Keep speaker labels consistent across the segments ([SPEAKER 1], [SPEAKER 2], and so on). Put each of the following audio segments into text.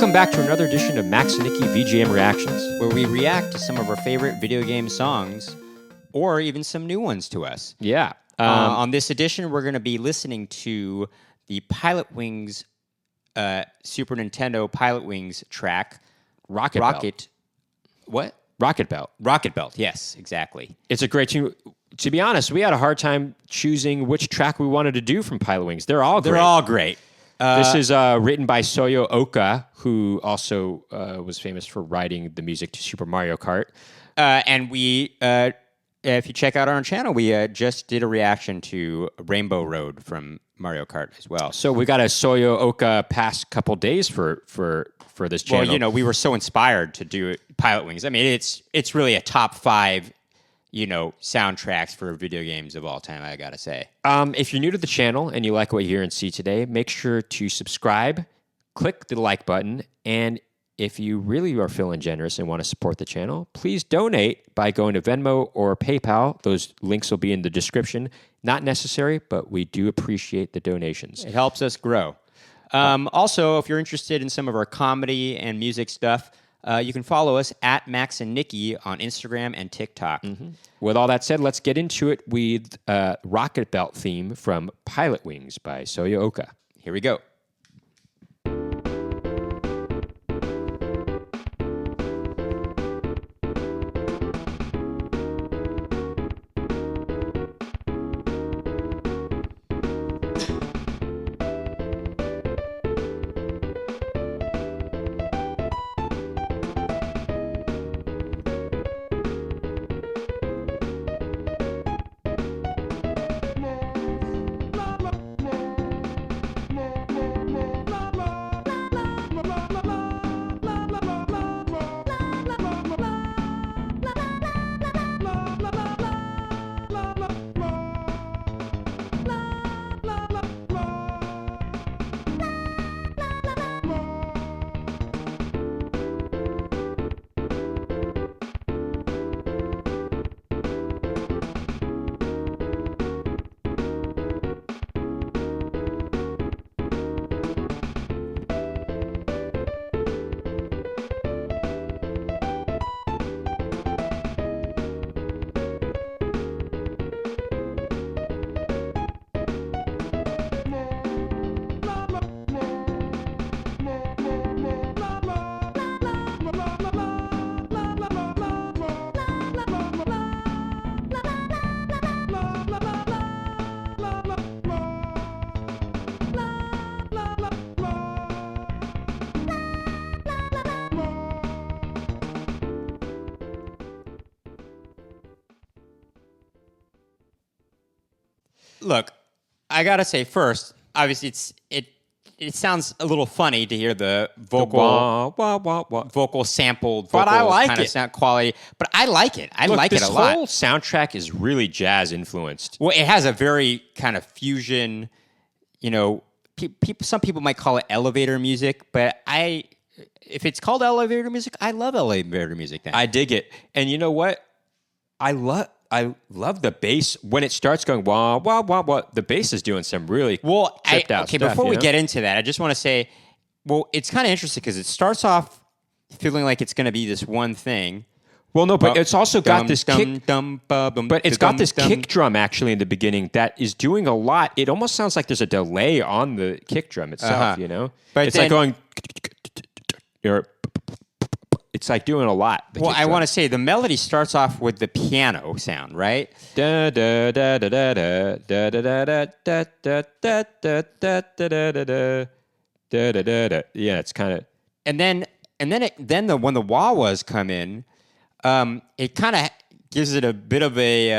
[SPEAKER 1] Welcome back to another edition of Max Nicky VGM Reactions,
[SPEAKER 2] where we react to some of our favorite video game songs, or even some new ones to us.
[SPEAKER 1] Yeah.
[SPEAKER 2] On this edition, we're going to be listening to the Pilotwings Super Nintendo Pilotwings track,
[SPEAKER 1] Rocketbelt.
[SPEAKER 2] What?
[SPEAKER 1] Rocketbelt.
[SPEAKER 2] Rocketbelt. Yes, exactly.
[SPEAKER 1] It's a great tune. To be honest, we had a hard time choosing which track we wanted to do from Pilotwings. They're all great.
[SPEAKER 2] They're all great.
[SPEAKER 1] This is written by Soyo Oka, who also was famous for writing the music to Super Mario Kart.
[SPEAKER 2] And we, if you check out our channel, we just did a reaction to Rainbow Road from Mario Kart as well.
[SPEAKER 1] So we got a Soyo Oka past couple days for this channel.
[SPEAKER 2] Well, you know, we were so inspired to do Pilotwings. I mean, it's really a top 5, you know, soundtracks for video games of all time, I gotta say.
[SPEAKER 1] If you're new to the channel and you like what you hear and see today, make sure to subscribe, click the like button, and if you really are feeling generous and want to support the channel, please donate by going to Venmo or PayPal. Those links will be in the description. Not necessary, but we do appreciate the donations.
[SPEAKER 2] It helps us grow. Also, if you're interested in some of our comedy and music stuff, you can follow us at Max and Nicky on Instagram and TikTok.
[SPEAKER 1] Mm-hmm. With all that said, let's get into it with Rocketbelt theme from Pilotwings by Soyo Oka.
[SPEAKER 2] Here we go. Look, I gotta say first, obviously it sounds a little funny to hear the vocal vocal sampled,
[SPEAKER 1] but I like
[SPEAKER 2] kind of
[SPEAKER 1] it.
[SPEAKER 2] Sound quality. But I like it. I
[SPEAKER 1] Look,
[SPEAKER 2] like it a lot.
[SPEAKER 1] This whole soundtrack is really jazz influenced.
[SPEAKER 2] Well, it has a very kind of fusion. You know, some people might call it elevator music, but if it's called elevator music, I love elevator music. Then
[SPEAKER 1] I dig it, and you know what? I love the bass when it starts going wah wah wah wah. The bass is doing some really tripped out
[SPEAKER 2] okay,
[SPEAKER 1] stuff.
[SPEAKER 2] Before we get into that, I just want to say, well, it's kind of interesting because it starts off feeling like it's going to be this one thing.
[SPEAKER 1] Well, no, but it's also got this kick. But it's got this kick drum actually in the beginning that is doing a lot. It almost sounds like there's a delay on the kick drum itself. You know,
[SPEAKER 2] but
[SPEAKER 1] it's like going. It's like doing a lot.
[SPEAKER 2] Well, I want to say the melody starts off with the piano sound, right?
[SPEAKER 1] Da da da da da da da da da da da da da da da da da da. Yeah, it's kind of.
[SPEAKER 2] And then when the wah-wahs come in, it kind of gives it a bit of a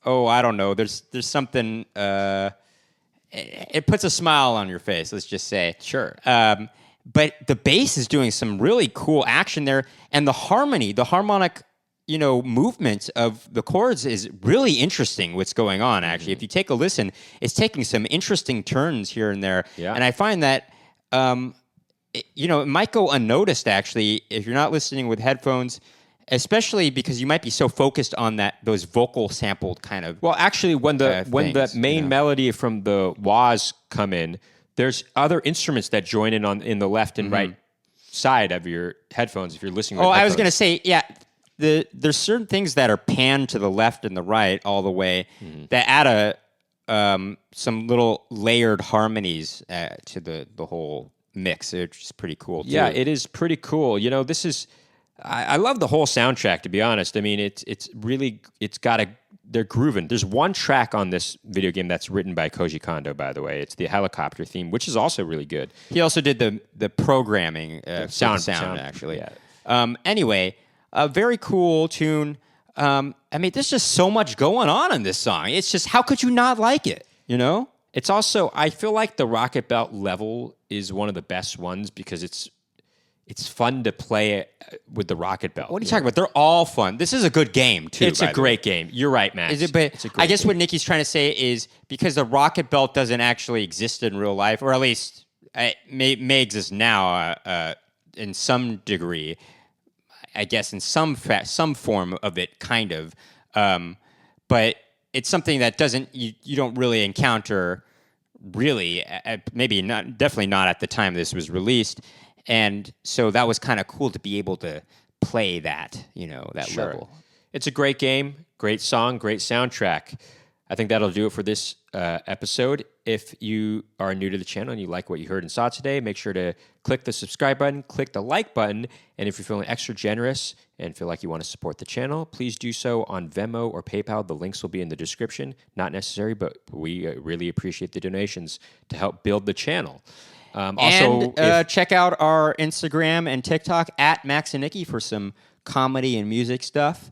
[SPEAKER 2] I don't know. There's something. It puts a smile on your face. Let's just say.
[SPEAKER 1] Sure.
[SPEAKER 2] But the bass is doing some really cool action there, and the harmonic, you know, movement of the chords is really interesting. What's going on? Actually, if you take a listen, it's taking some interesting turns here and there.
[SPEAKER 1] Yeah.
[SPEAKER 2] And I find that, it might go unnoticed. Actually, if you're not listening with headphones. Especially because you might be so focused on those vocal sampled kind of.
[SPEAKER 1] Well, actually, when the main melody from the wahs come in, there's other instruments that join in the left and right side of your headphones if you're listening with
[SPEAKER 2] Oh,
[SPEAKER 1] headphones.
[SPEAKER 2] I was going to say, yeah, there's certain things that are panned to the left and the right all the way that add some little layered harmonies to the whole mix. It's just pretty cool, too.
[SPEAKER 1] Yeah, it is pretty cool. You know, this is... I love the whole soundtrack, to be honest. I mean, it's really... It's got a... They're grooving. There's one track on this video game that's written by Koji Kondo, by the way. It's the helicopter theme, which is also really good.
[SPEAKER 2] He also did the programming sound, actually.
[SPEAKER 1] Yeah.
[SPEAKER 2] Anyway, a very cool tune. I mean, there's just so much going on in this song. It's just, how could you not like it, you know?
[SPEAKER 1] It's also, I feel like the Rocketbelt level is one of the best ones because it's fun to play with the Rocketbelt.
[SPEAKER 2] What are you talking about? They're all fun. This is a good game, too.
[SPEAKER 1] It's a great game. You're right, Max.
[SPEAKER 2] But I guess what Nicky's trying to say is because the Rocketbelt doesn't actually exist in real life, or at least it may exist now in some degree, I guess in some form of it, kind of. But it's something that you don't really encounter, really, definitely not at the time this was released. And so that was kind of cool to be able to play that, that level.
[SPEAKER 1] It's a great game, great song, great soundtrack. I think that'll do it for this episode. If you are new to the channel and you like what you heard and saw today, make sure to click the subscribe button, click the like button, and if you're feeling extra generous and feel like you want to support the channel, please do so on Venmo or PayPal. The links will be in the description. Not necessary, but we really appreciate the donations to help build the channel.
[SPEAKER 2] Check out our Instagram and TikTok at Max and Nicky for some comedy and music stuff.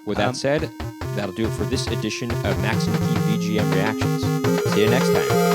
[SPEAKER 1] With that said, that'll do it for this edition of Max and Nicky VGM Reactions. See you next time.